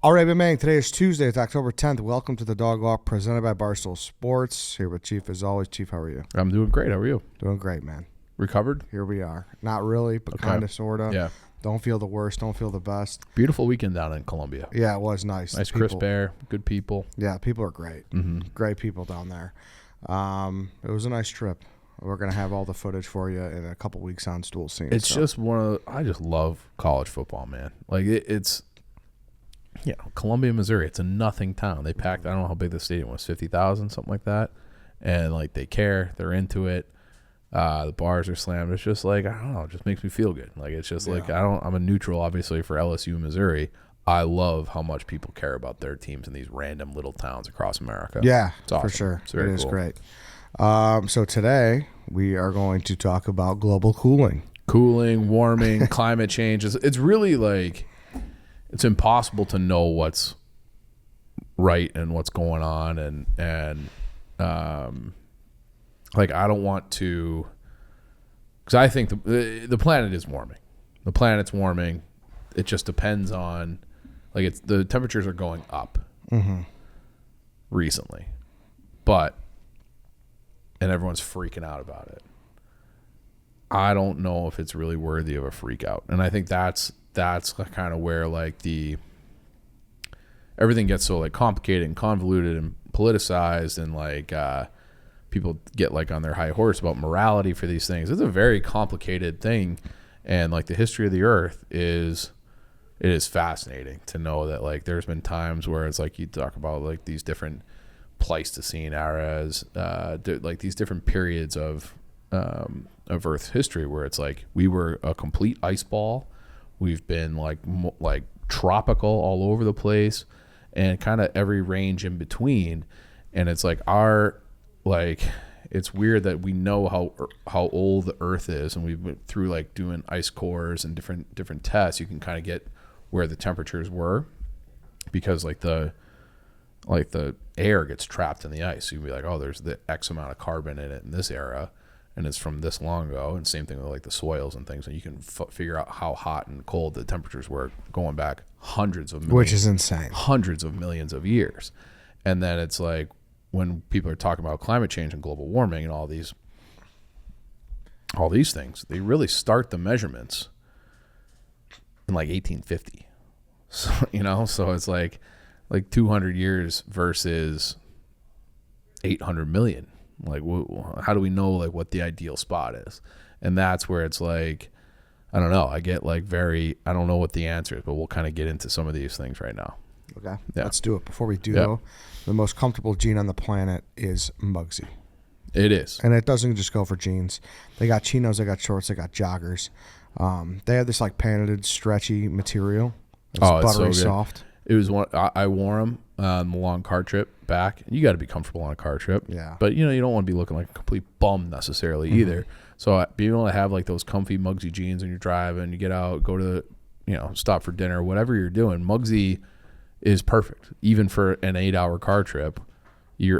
All right, man. Today is Tuesday. It's October 10th. Welcome to the Dog Walk presented by Barstool Sports. Here with Chief as always. Chief, how are you? I'm doing great. How are you? Doing great, man. Recovered? Here we are. Not really, but Okay. kind of, sort of. Yeah. Don't feel the worst. Don't feel the best. Beautiful weekend down in Colombia. Yeah, it was nice. Nice crisp air. Good people. Yeah, people are great. Mm-hmm. Great people down there. It was a nice trip. We're going to have all the footage for you in a couple weeks on Stool Scene. It's just I just love college football, man. Like it's, Columbia, Missouri. It's a nothing town. They packed, I don't know how big the stadium was, 50,000, something like that. And like they care. They're into it. The bars are slammed. It's just like, I don't know, it just makes me feel good. Like it's just like I'm a neutral obviously for LSU, Missouri. I love how much people care about their teams in these random little towns across America. Yeah, it's awesome. For sure. It's very It is cool. great. So today we are going to talk about global cooling. Cooling, warming, climate change. It's really like it's impossible to know what's right and what's going on and like I don't want to, because I think the planet is warming. The planet's warming. It just depends on, like the temperatures are going up recently, and everyone's freaking out about it. I don't know if it's really worthy of a freak out, and I think that's kind of where like everything gets so like complicated and convoluted and politicized, and like people get like on their high horse about morality for these things. It's a very complicated thing, and like the history of the earth is fascinating to know that like there's been times where it's like you talk about like these different Pleistocene eras, like these different periods of Earth's history where it's like we were a complete ice ball. We've been like tropical all over the place, and kind of every range in between. And it's like it's weird that we know how old the Earth is, and we've went through like doing ice cores and different tests. You can kind of get where the temperatures were, because like the air gets trapped in the ice. So you can be like, oh, there's the X amount of carbon in it in this era, and it's from this long ago. And same thing with like the soils and things, and you can figure out how hot and cold the temperatures were going back hundreds of millions, Which is insane. Hundreds of millions of years. And then it's like when people are talking about climate change and global warming and all these things, they really start the measurements in like 1850. So so it's like 200 years versus 800 million. Like, how do we know like what the ideal spot is? And that's where it's like, I don't know. I get like I don't know what the answer is, but we'll kind of get into some of these things right now. Okay, Yeah. Let's do it. Before we do, though, the most comfortable jean on the planet is MUGSY. It is. And it doesn't just go for jeans. They got chinos, they got shorts, they got joggers. They have this like patented, stretchy material. It's buttery so good. soft. It was one I wore them on the long car trip back. You got to be comfortable on a car trip. Yeah. But you don't want to be looking like a complete bum necessarily either. So being able to have like those comfy MUGSY jeans when you're driving, you get out, go to stop for dinner, whatever you're doing, MUGSY is perfect. Even for an 8-hour car trip,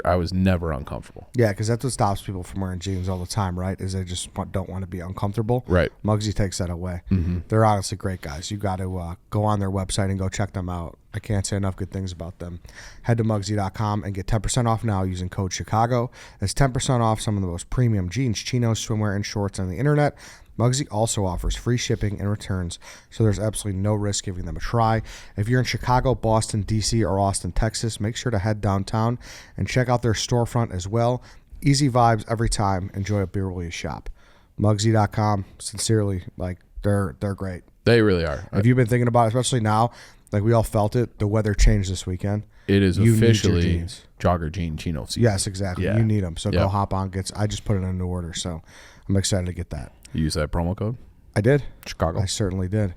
I was never uncomfortable. Yeah, because that's what stops people from wearing jeans all the time, right? Is they just don't want to be uncomfortable. Right. MUGSY takes that away. Mm-hmm. They're honestly great guys. You got to go on their website and go check them out. I can't say enough good things about them. Head to MUGSY.com and get 10% off now using code Chicago. That's 10% off some of the most premium jeans, chinos, swimwear, and shorts on the internet. MUGSY also offers free shipping and returns, so there's absolutely no risk giving them a try. If you're in Chicago, Boston, D.C., or Austin, Texas, make sure to head downtown and check out their storefront as well. Easy vibes every time. Enjoy a beer while you shop. MUGSY.com, sincerely, like they're great. They really are. Have you been thinking about it, especially now? Like we all felt it. The weather changed this weekend. It is You need your officially jeans. jogger jean chino season. Yes, exactly. Yeah. You need them. So Yeah. go hop on. I just put it in the order, so I'm excited to get that. You use that promo code? I did. Chicago. I certainly did.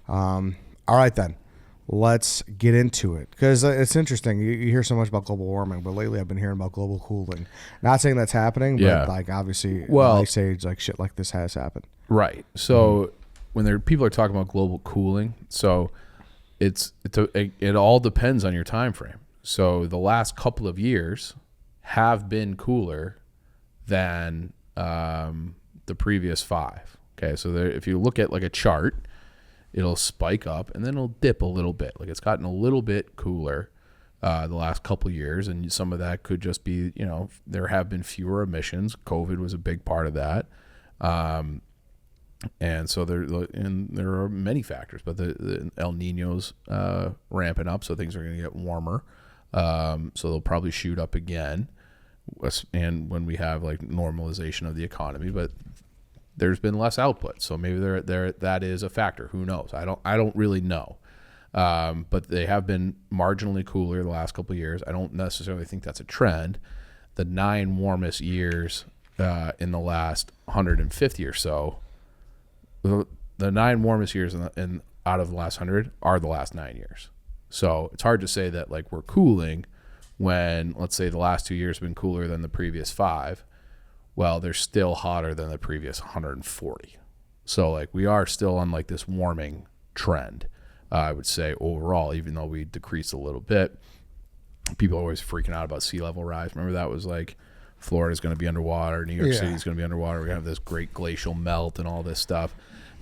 All right, then. Let's get into it. Because it's interesting. You hear so much about global warming, but lately I've been hearing about global cooling. Not saying that's happening, but like obviously ice age, like shit like this has happened. Right. So when people are talking about global cooling, so it all depends on your time frame. So the last couple of years have been cooler than the previous 5. Okay, so if you look at like a chart, it'll spike up and then it'll dip a little bit. Like it's gotten a little bit cooler the last couple of years, and some of that could just be, there have been fewer emissions. COVID was a big part of that. And so there are many factors, but the El Nino's ramping up, so things are going to get warmer. So they'll probably shoot up again, and when we have like normalization of the economy, but there's been less output, so maybe that is a factor. Who knows? I don't really know. But they have been marginally cooler the last couple of years. I don't necessarily think that's a trend. The 9 warmest years in the last 150 or so. The 9 warmest years in out of the last 100 are the last 9 years. So it's hard to say that like we're cooling when, let's say, the last 2 years have been cooler than the previous 5. Well, they're still hotter than the previous 140. So like we are still on like this warming trend, I would say, overall, even though we decreased a little bit. People are always freaking out about sea level rise. Remember that was like Florida's going to be underwater, New York City's going to be underwater. We're going to have this great glacial melt and all this stuff.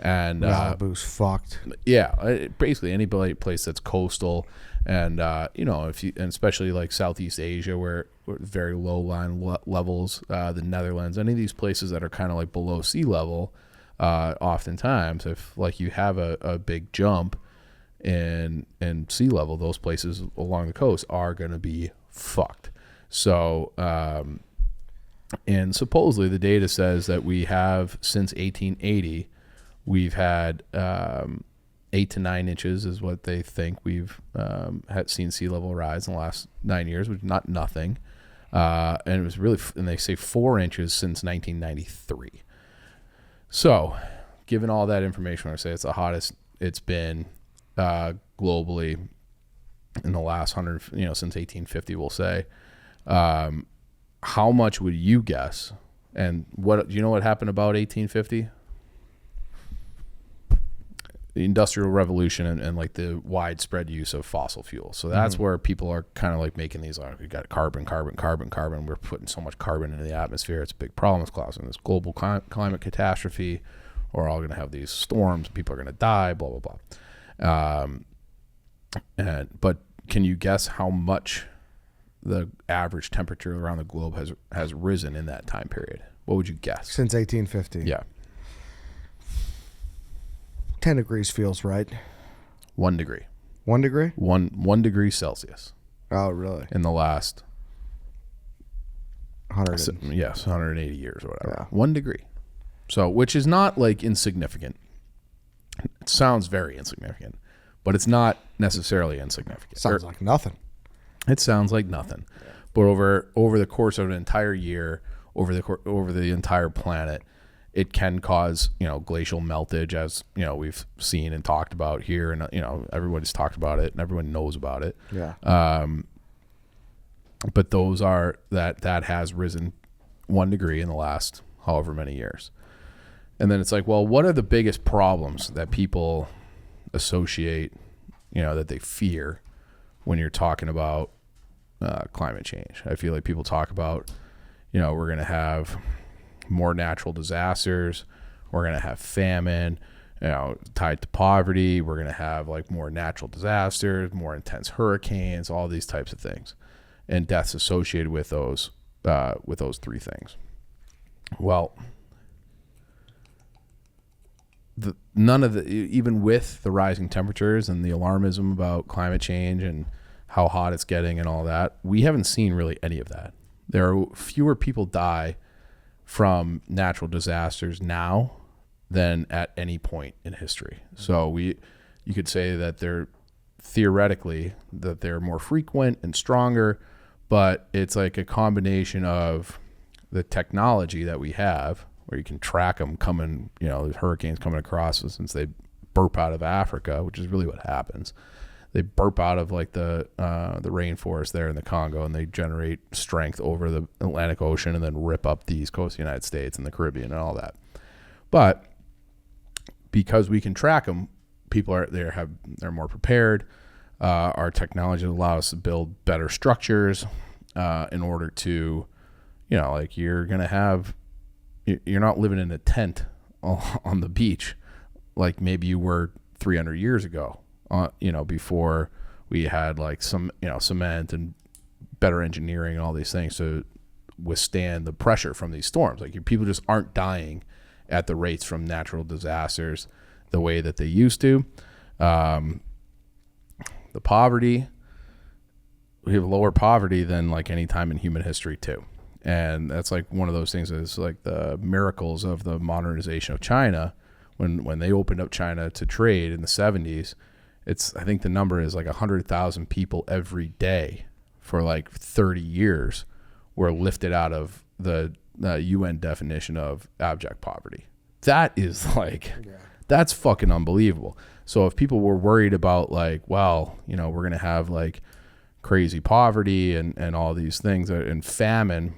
And Malibu's fucked. Yeah, basically any place that's coastal, and if you, and especially like Southeast Asia where very low line levels, the Netherlands, any of these places that are kind of like below sea level, oftentimes if like you have a big jump in sea level, those places along the coast are going to be fucked. So and supposedly the data says that we have, since 1880, we've had 8 to 9 inches is what they think we've had seen sea level rise in the last 9 years, which is not nothing. And it was really, and they say 4 inches since 1993. So given all that information, I say it's the hottest it's been globally in the last 100, since 1850, we'll say. How much would you guess? And what do you know what happened about 1850? The Industrial Revolution and like the widespread use of fossil fuels. So that's where people are kind of like making these, we got carbon. We're putting so much carbon into the atmosphere. It's a big problem. It's causing this global climate catastrophe. We're all going to have these storms. People are going to die, blah, blah, blah. But can you guess how much the average temperature around the globe has risen in that time period? What would you guess? Since 1850. Yeah. 10 degrees feels right. 1 degree. 1 degree? 1 degree Celsius. Oh, really? In the last 180 years or whatever. Yeah. 1 degree. So, which is not like insignificant. It sounds very insignificant, but it's not necessarily insignificant. Sounds like nothing. It sounds like nothing. Yeah. But over the course of an entire year, over the entire planet, it can cause, glacial meltage, as, we've seen and talked about here, and, everybody's talked about it and everyone knows about it. Yeah. But those are, that has risen 1 degree in the last however many years. And then it's like, well, what are the biggest problems that people associate, that they fear when you're talking about climate change? I feel like people talk about, we're going to have more natural disasters. We're going to have famine, tied to poverty. We're going to have like more natural disasters, more intense hurricanes, all these types of things, and deaths associated with those 3 things. Well, none of even with the rising temperatures and the alarmism about climate change and how hot it's getting and all that, we haven't seen really any of that. There are fewer people die from natural disasters now than at any point in history. So you could say that they're theoretically that they're more frequent and stronger, but it's like a combination of the technology that we have, where you can track them coming, there's hurricanes coming across, since they burp out of Africa, which is really what happens. They burp out of like the rainforest there in the Congo, and they generate strength over the Atlantic Ocean and then rip up the east coast of the United States and the Caribbean and all that. But because we can track them, they're more prepared. Our technology allows us to build better structures in order to, like you're not living in a tent on the beach like maybe you were 300 years ago, before we had like some, cement and better engineering and all these things to withstand the pressure from these storms. Like people just aren't dying at the rates from natural disasters the way that they used to. The poverty, we have lower poverty than like any time in human history too. And that's like one of those things is like the miracles of the modernization of China. When they opened up China to trade in the 70s, I think the number is like 100,000 people every day for like 30 years were lifted out of the UN definition of abject poverty. That is like, that's fucking unbelievable. So if people were worried about like, well, we're going to have like crazy poverty and all these things and famine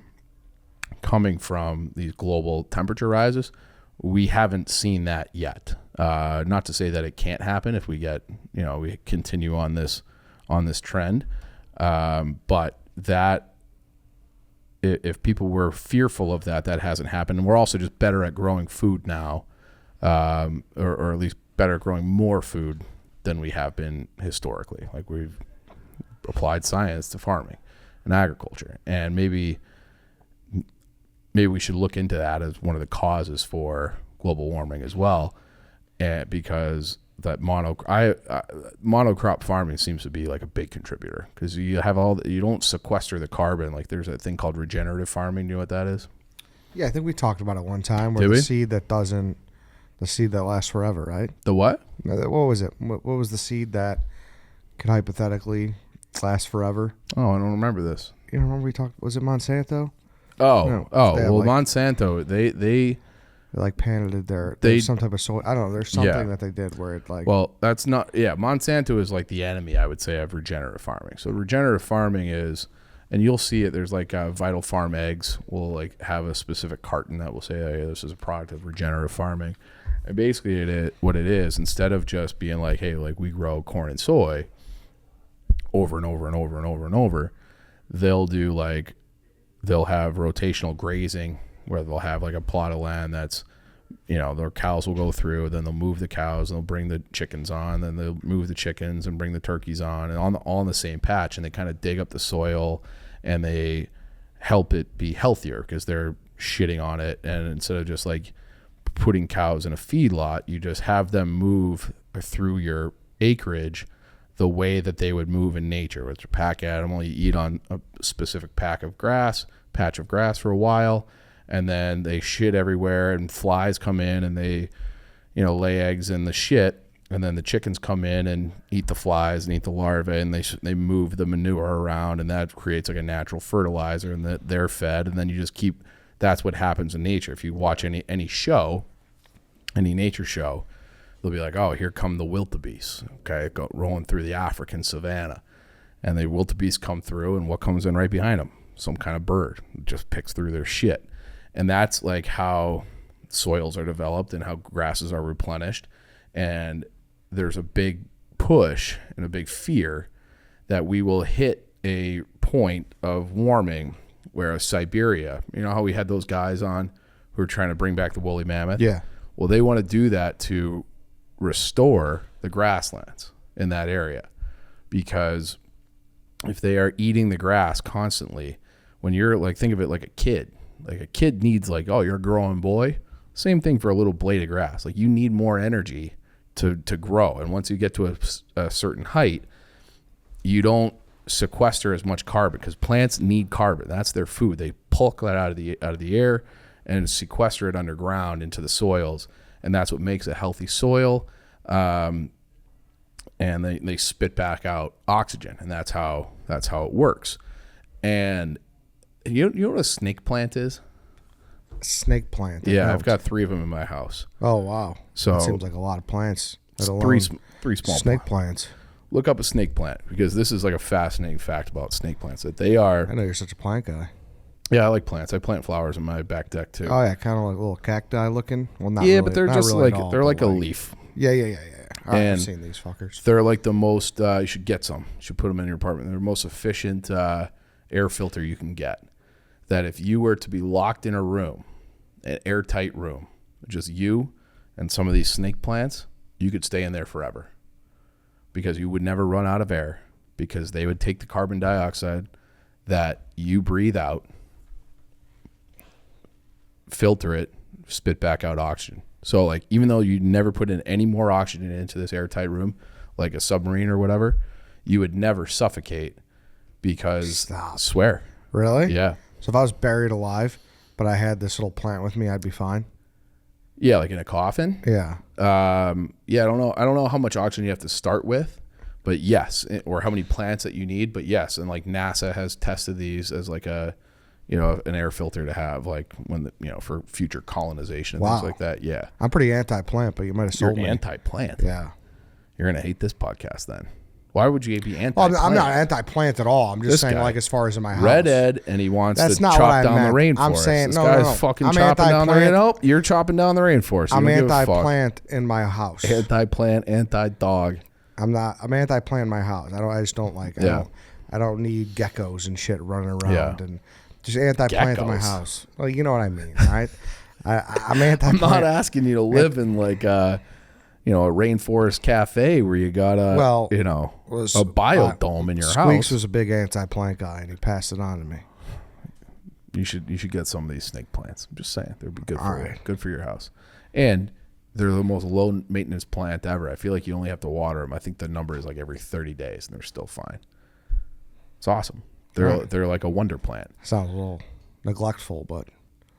coming from these global temperature rises, we haven't seen that yet. Not to say that it can't happen if we get, we continue on this trend. But that if people were fearful of that hasn't happened. And we're also just better at growing food now, or at least better at growing more food than we have been historically. Like we've applied science to farming and agriculture, and maybe we should look into that as one of the causes for global warming as well, because that monocrop farming seems to be like a big contributor, because you don't sequester the carbon. Like there's a thing called regenerative farming. Do you know what that is? Yeah, I think we talked about it one time. Where the seed that lasts forever, right? The what? What was it? What was the seed that could hypothetically last forever? Oh, I don't remember this. You don't remember we talked? Was it Monsanto? Well, Monsanto, they like patented there's some type of soil. I don't know. There's something that they did where it like. Well, that's not. Yeah, Monsanto is like the enemy, I would say, of regenerative farming. So regenerative farming is, and you'll see it. There's like Vital Farm eggs will like have a specific carton that will say, "Oh, yeah, this is a product of regenerative farming." And basically, what it is, instead of just being like, "Hey, like we grow corn and soy," over and over and over and over and over, they'll have rotational grazing, where they'll have like a plot of land that's, their cows will go through, then they'll move the cows and they'll bring the chickens on, then they'll move the chickens and bring the turkeys on, and all on the same patch, and they kind of dig up the soil and they help it be healthier because they're shitting on it. And instead of just like putting cows in a feedlot, you just have them move through your acreage the way that they would move in nature, which are pack animal. You eat on a specific patch of grass for a while, and then they shit everywhere, and flies come in and they, lay eggs in the shit, and then the chickens come in and eat the flies and eat the larvae, and they move the manure around, and that creates like a natural fertilizer, and that they're fed, and then you just keep. That's what happens in nature. If you watch any nature show, they'll be like, oh, here come the wildebeest, okay, rolling through the African savanna, and the wildebeest come through, and what comes in right behind them? Some kind of bird just picks through their shit. And that's like how soils are developed and how grasses are replenished. And there's a big push and a big fear that we will hit a point of warming where Siberia, how we had those guys on who were trying to bring back the woolly mammoth? Yeah. Well, they want to do that to restore the grasslands in that area, because if they are eating the grass constantly, when you're like, think of it like a kid needs like, oh, you're a growing boy. Same thing for a little blade of grass. Like you need more energy to grow. And once you get to a certain height, you don't sequester as much carbon, because plants need carbon. That's their food. They pull that out of the air and sequester it underground into the soils. And that's what makes a healthy soil. And they spit back out oxygen, and that's how it works. And you know what a snake plant is? Snake plant. Yeah, I've got 3 of them in my house. Oh wow! So that seems like a lot of plants. Three small snake plants. Look up a snake plant, because this is like a fascinating fact about snake plants, that they are. I know you're such a plant guy. Yeah, I like plants. I plant flowers in my back deck too. Oh yeah, kind of like little cacti looking. Well, not yeah, really, but they're just really like they're like a leaf. Yeah. I've seen these fuckers. They're like the most. You should get some. You should put them in your apartment. They're the most efficient air filter you can get. That if you were to be locked in a room, an airtight room, just you and some of these snake plants, you could stay in there forever because you would never run out of air, because they would take the carbon dioxide that you breathe out, filter it, spit back out oxygen. So like, even though you never put in any more oxygen into this airtight room, like a submarine or whatever, you would never suffocate because swear. Really? Yeah. So if I was buried alive, but I had this little plant with me, I'd be fine. Yeah. Like in a coffin. Yeah. Yeah. I don't know how much oxygen you have to start with, but yes. Or how many plants that you need, but yes. And like NASA has tested these as like a, an air filter to have, like when for future colonization and things like that. Yeah. I'm pretty anti-plant, but you might have sold me. You're anti-plant. Yeah. You're going to hate this podcast then. Why would you be anti-plant? Well, I'm not anti-plant at all. I'm just saying, like, as far as in my house. Red Ed, and he wants That's to not chop down meant. the rainforest. I'm saying, this no, guy's fucking I'm chopping down the rainforest. Nope, you're chopping down the rainforest. I'm anti-plant in my house. Anti-plant, anti-dog. I'm anti-plant in my house. I just don't like. I don't need geckos and shit running around and just anti-plant in my house. Well, you know what I mean, right? I'm anti-plant. I'm not asking you to live in like a rainforest cafe where you got a biodome in your house. Squeaks was a big anti-plant guy, and he passed it on to me. You should get some of these snake plants. I'm just saying, they'd be good for you. Good for your house. And they're the most low maintenance plant ever. I feel like you only have to water them. I think the number is like every 30 days, and they're still fine. It's awesome. They're like a wonder plant. Sounds a little neglectful, but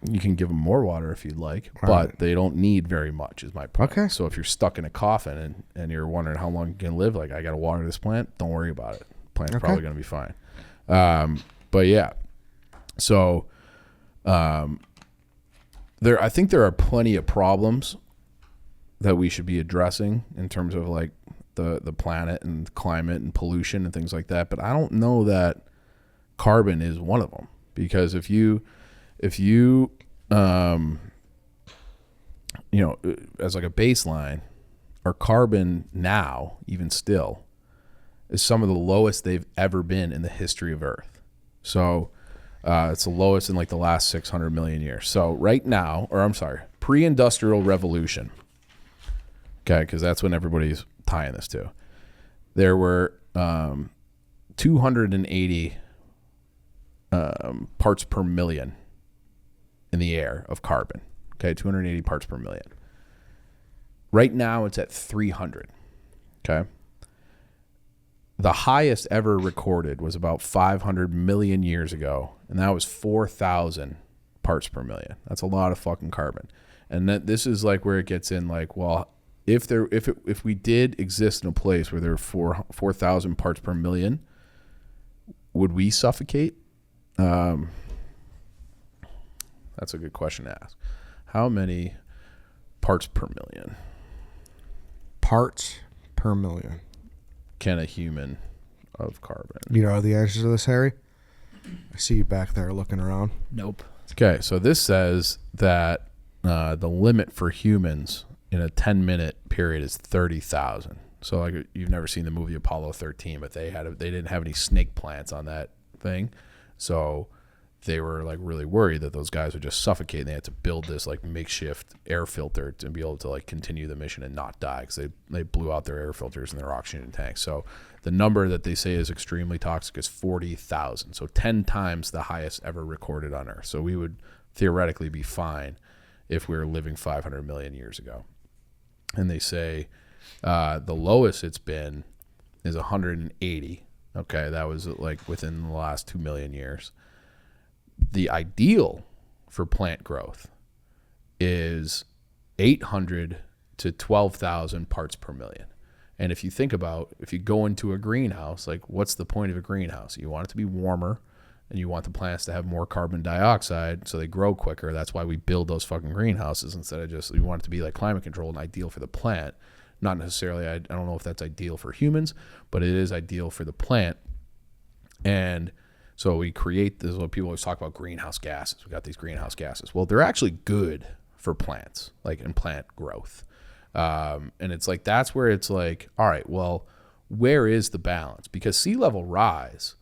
you can give them more water if you'd like, but they don't need very much, is my point. Okay. So if you're stuck in a coffin and you're wondering how long you can live, like, I got to water this plant, don't worry about it. Plant's probably going to be fine. But yeah, so I think there are plenty of problems that we should be addressing in terms of like the planet and climate and pollution and things like that. But I don't know that carbon is one of them, because if you as like a baseline, our carbon now, even still, is some of the lowest they've ever been in the history of Earth. So it's the lowest in like the last 600 million years. So right now, pre-industrial revolution, okay, because that's when everybody's tying this to, there were 280 parts per million in the air of carbon. Okay, 280 parts per million. Right now it's at 300. Okay. The highest ever recorded was about 500 million years ago, and that was 4,000 parts per million. That's a lot of fucking carbon. And this is like where it gets in, like, well, if we did exist in a place where there were 4,000 parts per million, would we suffocate? That's a good question to ask. How many parts per million? Parts per million. Can a human of carbon? You know the answers to this, Harry? I see you back there looking around. Nope. Okay, so this says that the limit for humans in a 10-minute period is 30,000. So like, you've never seen the movie Apollo 13, but they didn't have any snake plants on that thing. So they were like really worried that those guys would just suffocate, and they had to build this like makeshift air filter to be able to like continue the mission and not die, because they blew out their air filters and their oxygen tanks. So the number that they say is extremely toxic is 40,000. So 10 times the highest ever recorded on Earth. So we would theoretically be fine if we were living 500 million years ago. And they say the lowest it's been is 180. Okay, that was like within the last 2 million years. The ideal for plant growth is 800 to 12,000 parts per million. And if you think about, if you go into a greenhouse, like, what's the point of a greenhouse? You want it to be warmer, and you want the plants to have more carbon dioxide so they grow quicker. That's why we build those fucking greenhouses instead of just, you want it to be like climate control and ideal for the plant. Not necessarily, I don't know if that's ideal for humans, but it is ideal for the plant. And so we create this, what people always talk about, greenhouse gases. We got these greenhouse gases. Well, they're actually good for plants, like in plant growth. And it's like, that's where it's like, all right, well, where is the balance? Because sea level rise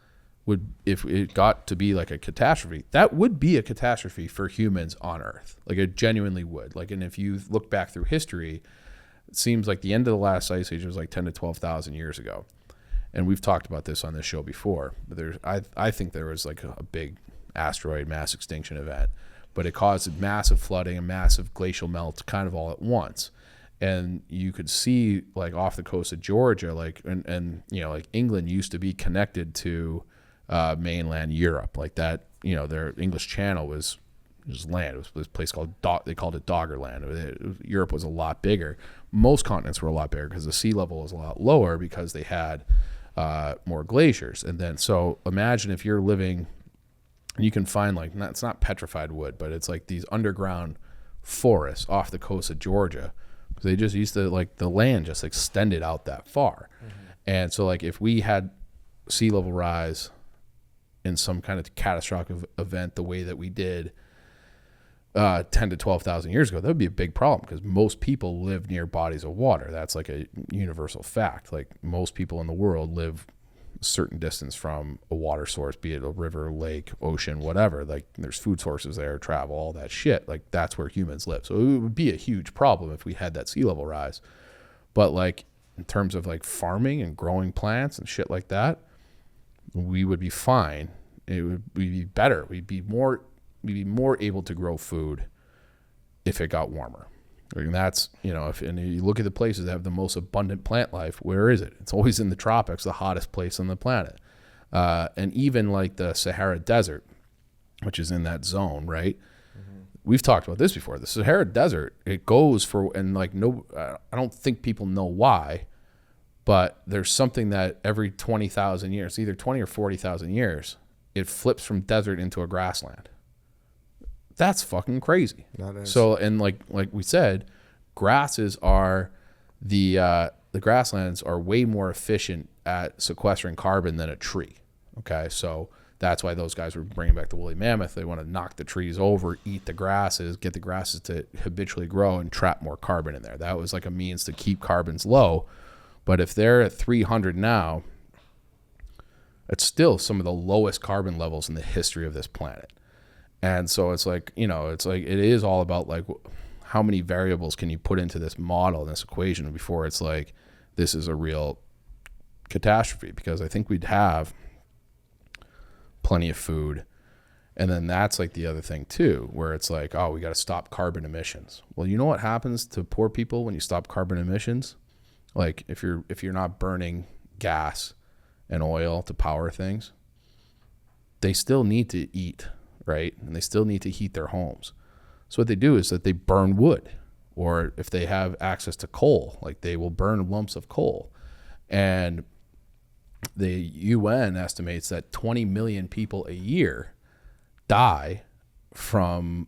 would, if it got to be like a catastrophe, that would be a catastrophe for humans on Earth. Like, it genuinely would. Like, and if you look back through history, it seems like the end of the last ice age was like 10 to 12,000 years ago. And we've talked about this on this show before, but I think there was like a big asteroid mass extinction event, but it caused massive flooding and massive glacial melt kind of all at once. And you could see like off the coast of Georgia, like, and you know, like England used to be connected to mainland Europe, like that, you know, their English Channel was land. It was this place called, they called it Doggerland. Europe was a lot bigger. Most continents were a lot bigger because the sea level was a lot lower because they had more glaciers. And then, so imagine if you're living, you can find like, it's not petrified wood, but it's like these underground forests off the coast of Georgia. They just used to, like, the land just extended out that far. And so like if we had sea level rise in some kind of catastrophic event the way that we did 10 to 12,000 years ago, that would be a big problem because most people live near bodies of water. That's like a universal fact. Like most people in the world live a certain distance from a water source, be it a river, lake, ocean, whatever. Like there's food sources there, travel, all that shit. Like that's where humans live. So it would be a huge problem if we had that sea level rise. But like in terms of like farming and growing plants and shit like that, we would be fine. It would be better. We'd be more able to grow food if it got warmer. And that's, you know, and you look at the places that have the most abundant plant life, where is it? It's always in the tropics, the hottest place on the planet. And even like the Sahara Desert, which is in that zone, right? We've talked about this before. The Sahara Desert, it goes for, and like I don't think people know why, but there's something that every 20,000 years, either 20 or 40,000 years, it flips from desert into a grassland. That's fucking crazy. That is. So, and like we said, grasses are the grasslands are way more efficient at sequestering carbon than a tree. Okay, so that's why those guys were bringing back the woolly mammoth. They want to knock the trees over, eat the grasses, get the grasses to habitually grow and trap more carbon in there. That was like a means to keep carbons low. But if they're at 300 now, it's still some of the lowest carbon levels in the history of this planet. And so it's like, you know, it's like, it is all about like how many variables can you put into this model, this equation, before it's like, this is a real catastrophe. Because I think we'd have plenty of food. And then that's like the other thing too, where it's like, oh, we got to stop carbon emissions. Well, you know what happens to poor people when you stop carbon emissions? Like if you're not burning gas and oil to power things, they still need to eat, right? And they still need to heat their homes. So what they do is that they burn wood, or if they have access to coal, like they will burn lumps of coal. And the UN estimates that 20 million people a year die from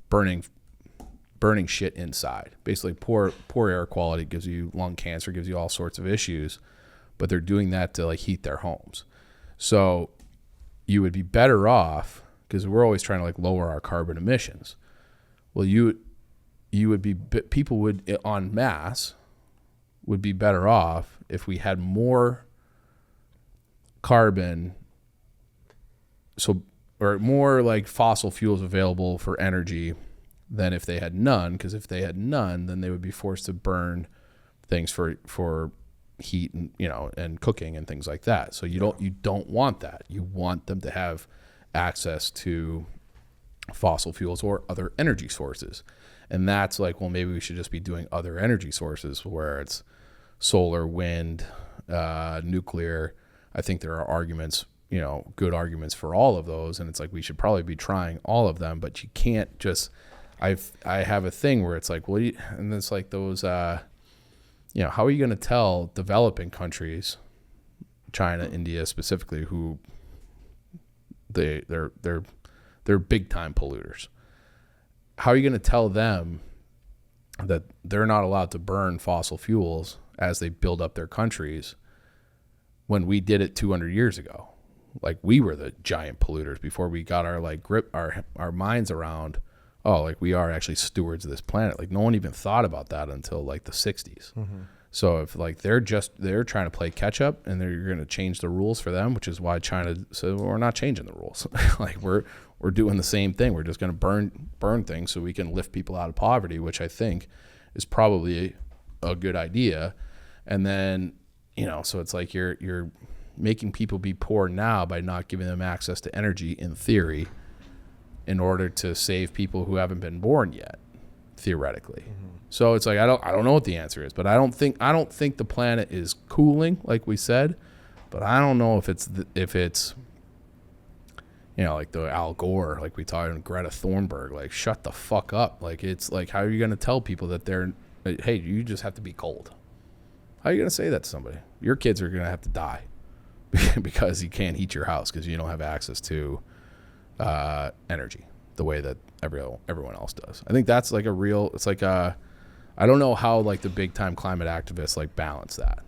burning shit inside. Basically, poor air quality gives you lung cancer, gives you all sorts of issues, but they're doing that to like heat their homes. So you would be better off, because we're always trying to like lower our carbon emissions. Well, you would be, people would en masse would be better off if we had more carbon, or more like fossil fuels available for energy than if they had none. Because if they had none, then they would be forced to burn things for heat and, you know, and cooking and things like that. So you don't want that. You want them to have access to fossil fuels or other energy sources. And that's like, well, maybe we should just be doing other energy sources where it's solar, wind, nuclear. I think there are arguments, you know, good arguments for all of those. And it's like, we should probably be trying all of them, but you can't just, I have a thing where it's like, well, and it's like those, you know, how are you going to tell developing countries, China, India specifically, who they're big time polluters? How are you going to tell them that they're not allowed to burn fossil fuels as they build up their countries when we did it 200 years ago? Like, we were the giant polluters before we got our like grip, our minds around, oh, like we are actually stewards of this planet. Like no one even thought about that until like the 60s. Mm-hmm. So if like they're trying to play catch up and they're going to change the rules for them, which is why China said, well, we're not changing the rules. Like we're doing the same thing. We're just going to burn things so we can lift people out of poverty, which I think is probably a good idea. And then, so it's like you're making people be poor now by not giving them access to energy in theory in order to save people who haven't been born yet, theoretically. Mm-hmm. So it's like I don't know what the answer is, but I don't think the planet is cooling like we said, but I don't know if it's like the Al Gore, like we talked, and Greta Thunberg, like shut the fuck up. Like it's like, how are you going to tell people that hey, you just have to be cold? How are you going to say that to somebody? Your kids are going to have to die because you can't heat your house because you don't have access to energy the way that everyone else does. I think that's like it's like I don't know how like the big time climate activists like balance that.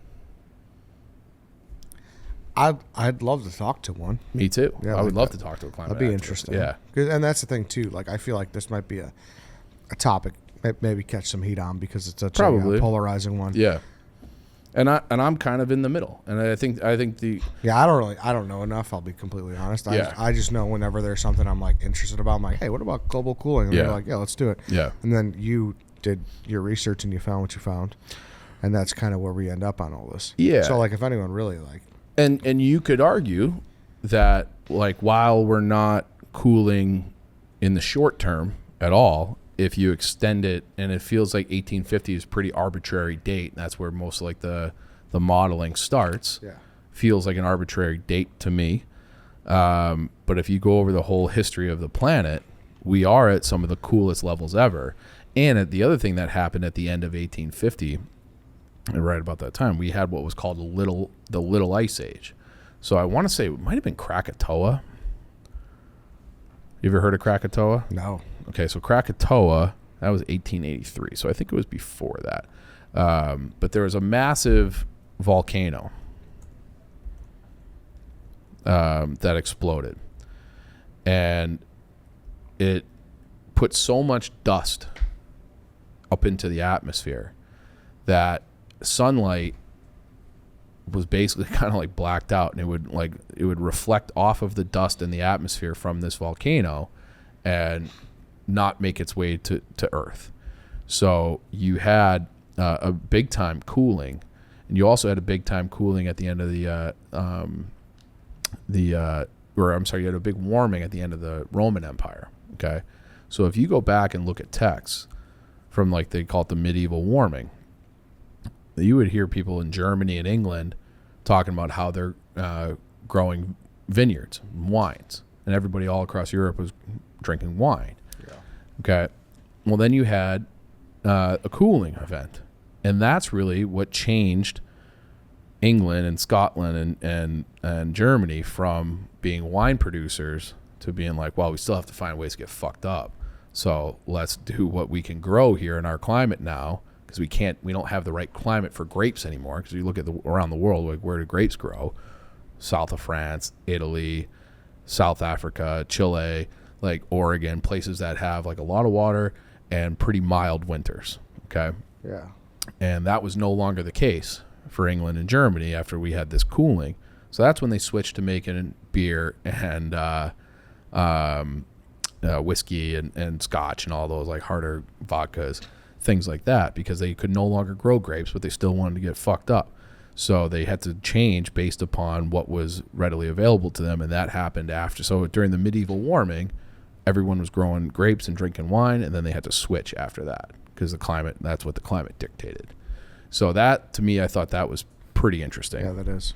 I'd love to talk to one. Me too. Yeah, I would love to talk to a climate activist. That'd be interesting. Yeah. And that's the thing too. Like I feel like this might be a topic maybe catch some heat on because it's such a polarizing one. Yeah. And I'm kind of in the middle. And I think I don't know enough, I'll be completely honest. I just know whenever there's something I'm like interested about, I'm like, hey, what about global cooling? And they're like, yeah, let's do it. Yeah. And then you did your research and you found what you found. And that's kind of where we end up on all this. Yeah. So like if anyone really like And you could argue that like while we're not cooling in the short term at all, if you extend it, and it feels like 1850 is a pretty arbitrary date, and that's where most like the modeling starts. Yeah. Feels like an arbitrary date to me. But if you go over the whole history of the planet, we are at some of the coolest levels ever. And the other thing that happened at the end of 1850, and right about that time, we had what was called the Little Ice Age. So I want to say it might have been Krakatoa. You ever heard of Krakatoa? No. Okay, so Krakatoa, that was 1883. So I think it was before that. But there was a massive volcano that exploded. And it put so much dust up into the atmosphere that sunlight was basically kind of like blacked out, and it would reflect off of the dust in the atmosphere from this volcano and not make its way to Earth. So you had a big time cooling, and you also had a big time cooling at the end of you had a big warming at the end of the Roman Empire. Okay, so if you go back and look at texts from like they call it the medieval warming, you would hear people in Germany and England talking about how they're growing vineyards, wines, and everybody all across Europe was drinking wine. Yeah. Okay, well then you had a cooling event, and that's really what changed England and Scotland and Germany from being wine producers to being like, well, we still have to find ways to get fucked up. So let's do what we can grow here in our climate now, because we don't have the right climate for grapes anymore. Because you look at around the world, like where do grapes grow? South of France, Italy, South Africa, Chile, like Oregon, places that have like a lot of water and pretty mild winters. Okay. Yeah. And that was no longer the case for England and Germany after we had this cooling. So that's when they switched to making beer and whiskey and scotch and all those like harder vodkas, things like that, because they could no longer grow grapes, but they still wanted to get fucked up. So they had to change based upon what was readily available to them, and that happened after. So during the medieval warming, everyone was growing grapes and drinking wine, and then they had to switch after that because that's what the climate dictated. So that, to me, I thought that was pretty interesting. Yeah, that is.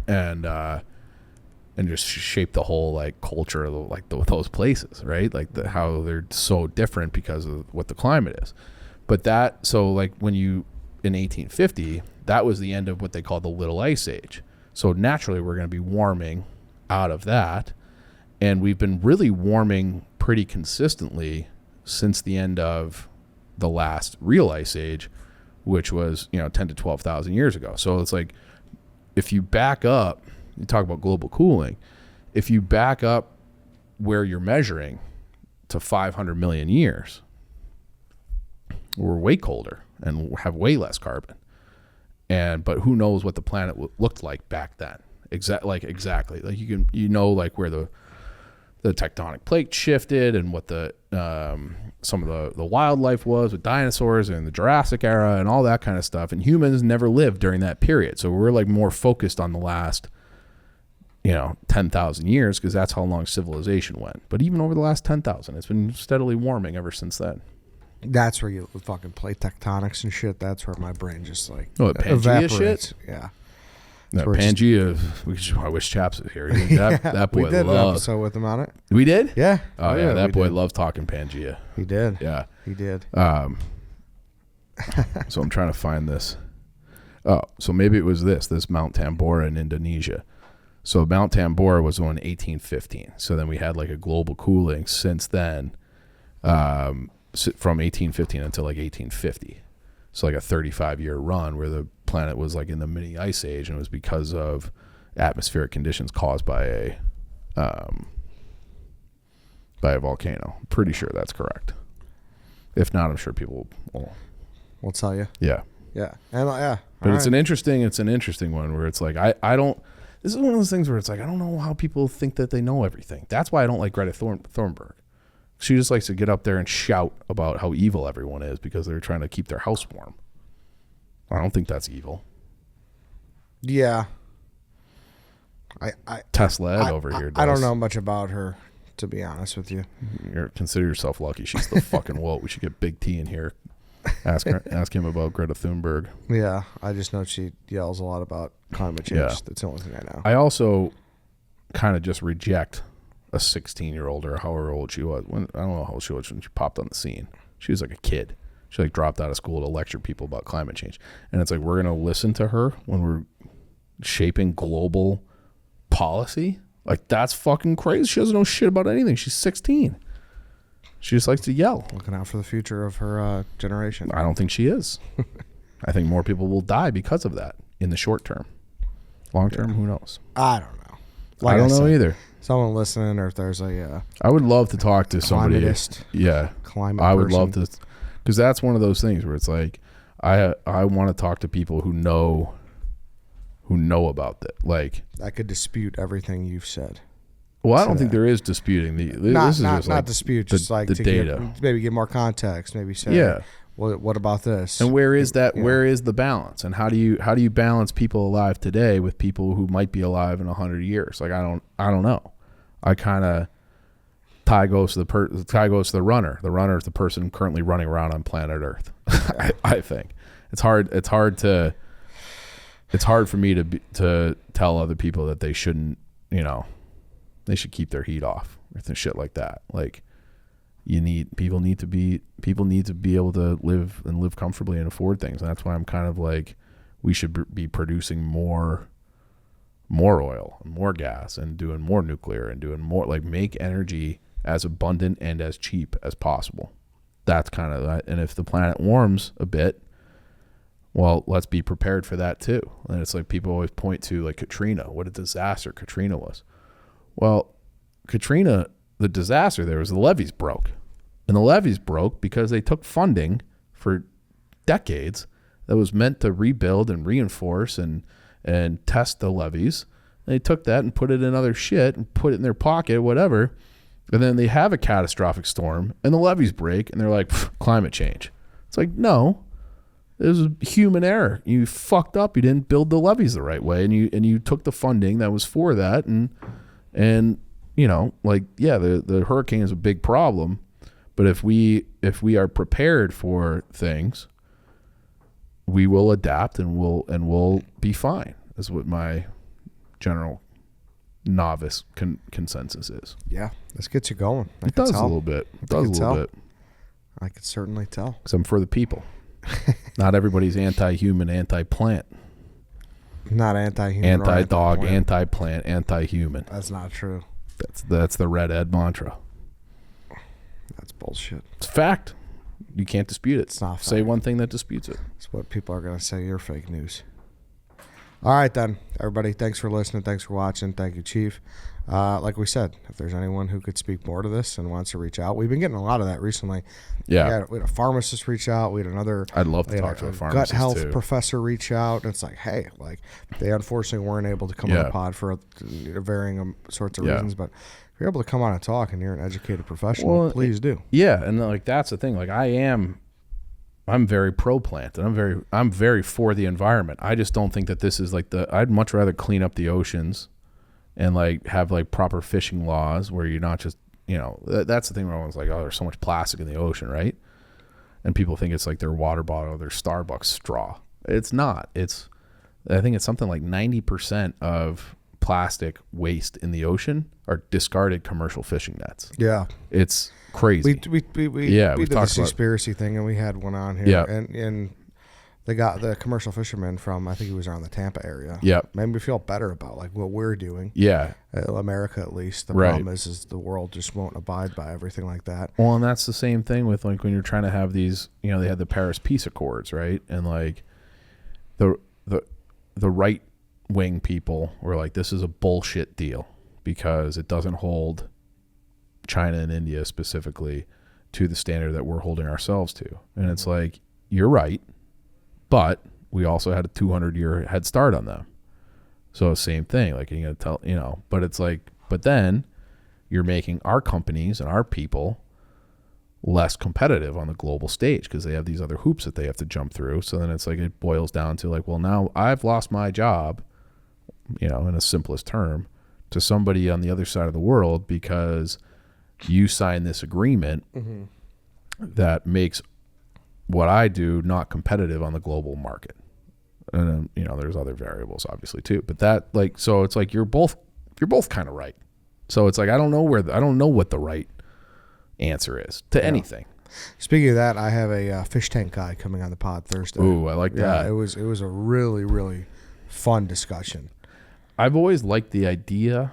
And just shape the whole like culture of those places, right? Like how they're so different because of what the climate is. But so like when you in 1850, that was the end of what they call the Little Ice Age. So naturally, we're going to be warming out of that, and we've been really warming pretty consistently since the end of the last real ice age, which was 10 to 12,000 years ago. So it's like if you back up. You talk about global cooling. If you back up where you're measuring to 500 million years, we're way colder and have way less carbon. but who knows what the planet looked like back then? Exactly. Like you know, like where the tectonic plate shifted and what the some of the wildlife was with dinosaurs and the Jurassic era and all that kind of stuff. And humans never lived during that period, so we're like more focused on the last 10,000 years because that's how long civilization went. But even over the last 10,000, it's been steadily warming ever since then. That's where you fucking play tectonics and shit. That's where my brain just like Pangea evaporates. Shit? Yeah. No, Pangea. I wish Chaps was here. That boy we did an loved. episode with him on it. We did? Yeah. Oh yeah, that boy loved talking Pangea. He did. Yeah. He did. So I'm trying to find this. Oh, so maybe it was this Mount Tambora in Indonesia. So Mount Tambora was on 1815. So then we had like a global cooling since then, from 1815 until like 1850. So like a 35-year run where the planet was like in the mini ice age, and it was because of atmospheric conditions caused by a volcano. I'm pretty sure that's correct. If not, I'm sure people We'll tell you. Yeah. Yeah. And yeah. But it's an interesting one where it's like I don't. This is one of those things where it's like I don't know how people think that they know everything. That's why I don't like Greta Thunberg. She just likes to get up there and shout about how evil everyone is because they're trying to keep their house warm. I don't think that's evil. Yeah. Tesla Ed over here does. I don't know much about her, to be honest with you. Consider yourself lucky. She's the fucking woke. We should get Big T in here. Ask him about Greta Thunberg. Yeah, I just know she yells a lot about climate change. Yeah. That's the only thing I know. I also kind of just reject a 16-year-old or however old she was. I don't know how old she was when she popped on the scene. She was like a kid. She like dropped out of school to lecture people about climate change. And it's like, we're going to listen to her when we're shaping global policy? Like, that's fucking crazy. She doesn't know shit about anything. She's 16. She just likes to yell. Looking out for the future of her generation. I don't think she is. I think more people will die because of that in the short term. Long term, who knows? I don't know. I don't know either. Someone listening, or if there's a I would love to talk to somebody. Yeah, I would love to, because that's one of those things where it's like I want to talk to people who know about that. Like, I could dispute everything you've said. Well, I don't think there is disputing not dispute, just like the data. Maybe give more context. Maybe say, what about this? And where is that? Yeah. Where is the balance? And how do you balance people alive today with people who might be alive in 100 years? Like, I don't know. I kind of tie goes to the runner. The runner is the person currently running around on planet Earth. I think it's hard for me to tell other people that they shouldn't, they should keep their heat off or shit like that. Like, people need to be able to live comfortably and afford things. And that's why I'm kind of like, we should be producing more oil and more gas and doing more nuclear and doing more, like, make energy as abundant and as cheap as possible. That's kind of that. And if the planet warms a bit, well, let's be prepared for that too. And it's like, people always point to like Katrina, what a disaster Katrina was. Well, Katrina, the disaster there was the levees broke. And the levees broke because they took funding for decades that was meant to rebuild and reinforce and test the levees. And they took that and put it in other shit and put it in their pocket, whatever. And then they have a catastrophic storm and the levees break and they're like, climate change. It's like, no, it was a human error. You fucked up. You didn't build the levees the right way. And you took the funding that was for that. And the hurricane is a big problem. But if we are prepared for things, we will adapt and we'll be fine. Is what my general novice consensus is. Yeah, this gets you going. It does a little bit. It does a little bit. I could certainly tell. Because I'm for the people. Not everybody's anti-human, anti-plant. Not anti-human. Anti-dog, anti-plant, anti-human. That's not true. That's the Red Ed mantra. That's bullshit. It's fact. You can't dispute it. It's not fact. Say one thing that disputes it. It's what people are going to say. You're fake news. All right, then, everybody. Thanks for listening. Thanks for watching. Thank you, Chief. Like we said, if there's anyone who could speak more to this and wants to reach out, we've been getting a lot of that recently. Yeah. We had a pharmacist reach out. We had another. I'd love to talk to a pharmacist gut health too. professor reach out. And it's like, hey, like they unfortunately weren't able to come on the pod for varying sorts of reasons, but if you're able to come on and talk and you're an educated professional, please do. Yeah, and like that's the thing. Like I'm very pro plant, and I'm very for the environment. I just don't think that this is like I'd much rather clean up the oceans and like have like proper fishing laws where you're not just, that's the thing where everyone's like, oh, there's so much plastic in the ocean, right? And people think it's like their water bottle or their Starbucks straw. It's not. I think it's something like 90% of plastic waste in the ocean are discarded commercial fishing nets. Yeah. It's crazy. We did the conspiracy thing, and we had one on here. Yeah. And they got the commercial fisherman from, I think he was around the Tampa area. Yeah. Made me feel better about like what we're doing. Yeah. America, at least. The Right. problem is the world just won't abide by everything like that. Well, and that's the same thing with like when you're trying to have these, they had the Paris Peace Accords, right? And like the right wing people were like, this is a bullshit deal because it doesn't hold China and India specifically to the standard that we're holding ourselves to. And it's like, you're right, but we also had a 200-year head start on them. So same thing, like you're going to tell, but it's like, but then you're making our companies and our people less competitive on the global stage because they have these other hoops that they have to jump through. So then it's like, it boils down to like, well, now I've lost my job, in a simplest term, to somebody on the other side of the world because you signed this agreement that makes what I do not competitive on the global market. And then, there's other variables obviously too, but that like, so it's like, you're both kind of right. So it's like, I don't know what the right answer is to anything. Speaking of that, I have a fish tank guy coming on the pod Thursday. Ooh, I like that. It was a really, really fun discussion. I've always liked the idea.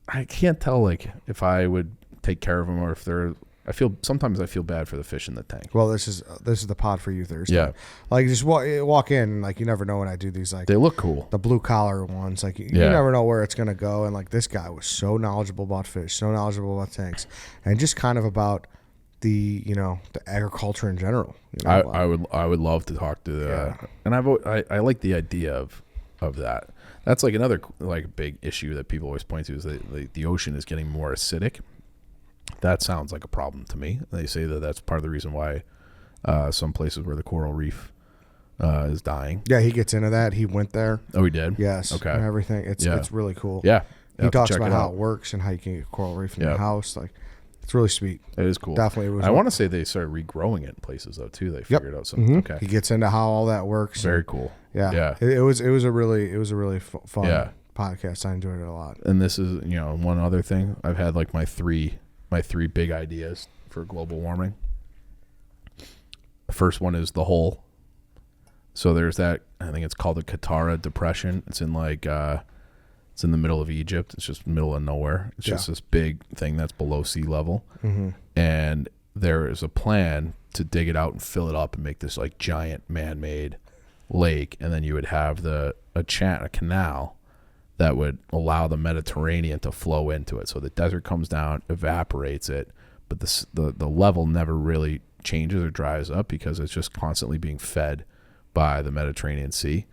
I can't tell like if I would take care of them or if sometimes I feel bad for the fish in the tank. Well, this is the pod for you Thursday. Yeah. Like just walk in, like you never know when I do these, like they look cool. The blue collar ones, like you never know where it's gonna go. And like this guy was so knowledgeable about fish, so knowledgeable about tanks, and just kind of about the the agriculture in general. I would love to talk to and I like the idea of that. That's like another like big issue that people always point to is that the ocean is getting more acidic. That sounds like a problem to me. They say that that's part of the reason why some places where the coral reef is dying. Yeah, he gets into that. He went there. Oh, he did? Yes. Okay. And everything. It's really cool. Yeah. He talks about how it works and how you can get coral reef in your house. Like, it's really sweet. It is cool. Definitely. I want to say they started regrowing it in places though too. They figured out something. Okay. He gets into how all that works. Very cool. Yeah. Yeah. It was a really fun podcast. I enjoyed it a lot. And this is one other thing. I've had like my three big ideas for global warming. The first one is the hole. So there's that, I think it's called the Qattara Depression. It's in like it's in the middle of Egypt. It's just middle of nowhere. It's just this big thing that's below sea level. And there is a plan to dig it out and fill it up and make this like giant man-made lake, and then you would have a canal that would allow the Mediterranean to flow into it. So the desert comes down, evaporates it, but the level never really changes or dries up because it's just constantly being fed by the Mediterranean Sea.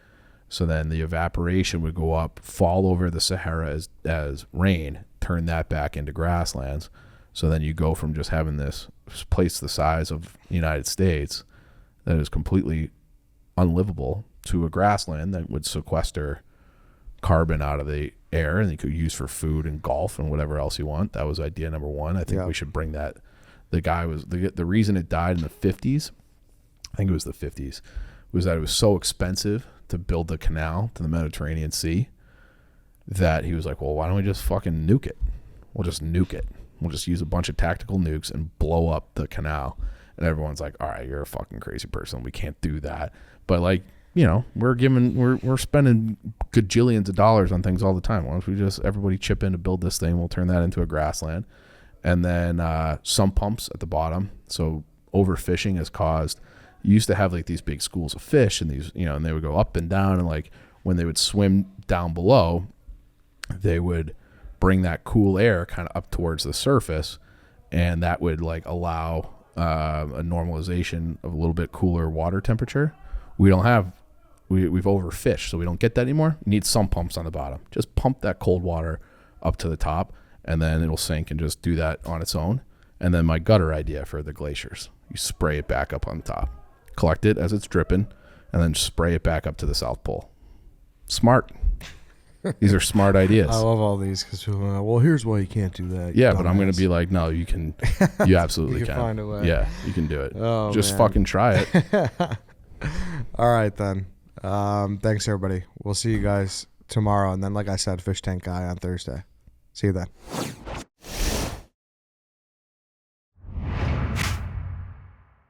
So then the evaporation would go up, fall over the Sahara as rain, turn that back into grasslands. So then you go from just having this place the size of the United States that is completely unlivable to a grassland that would sequester carbon out of the air and you could use for food and golf and whatever else you want. That was idea number one. I think we should bring that. The guy was the reason it died in the 50s, I think it was the 50s, was that it was so expensive to build the canal to the Mediterranean Sea that he was like, well, why don't we just fucking nuke it? We'll just nuke it. We'll just use a bunch of tactical nukes and blow up the canal. And everyone's like, all right, you're a fucking crazy person. We can't do that. But like, we're spending gajillions of dollars on things all the time. Why don't we just everybody chip in to build this thing? We'll turn that into a grassland. And then sump pumps at the bottom. So overfishing has caused, you used to have like these big schools of fish and these, and they would go up and down. And like when they would swim down below, they would bring that cool air kind of up towards the surface, and that would like allow a normalization of a little bit cooler water temperature. We've overfished, so we don't get that anymore. You need sump pumps on the bottom. Just pump that cold water up to the top, and then it'll sink and just do that on its own. And then my gutter idea for the glaciers, you spray it back up on top, collect it as it's dripping, and then spray it back up to the South Pole. Smart. These are smart ideas. I love all these because well, here's why you can't do that. Yeah, but I'm going to be like, no, you can. You absolutely you can find a way. Yeah, you can do it. Oh, just man. fucking try it. All right, then. Thanks, everybody. We'll see you guys tomorrow. And then, like I said, Fish Tank Guy on Thursday. See you then.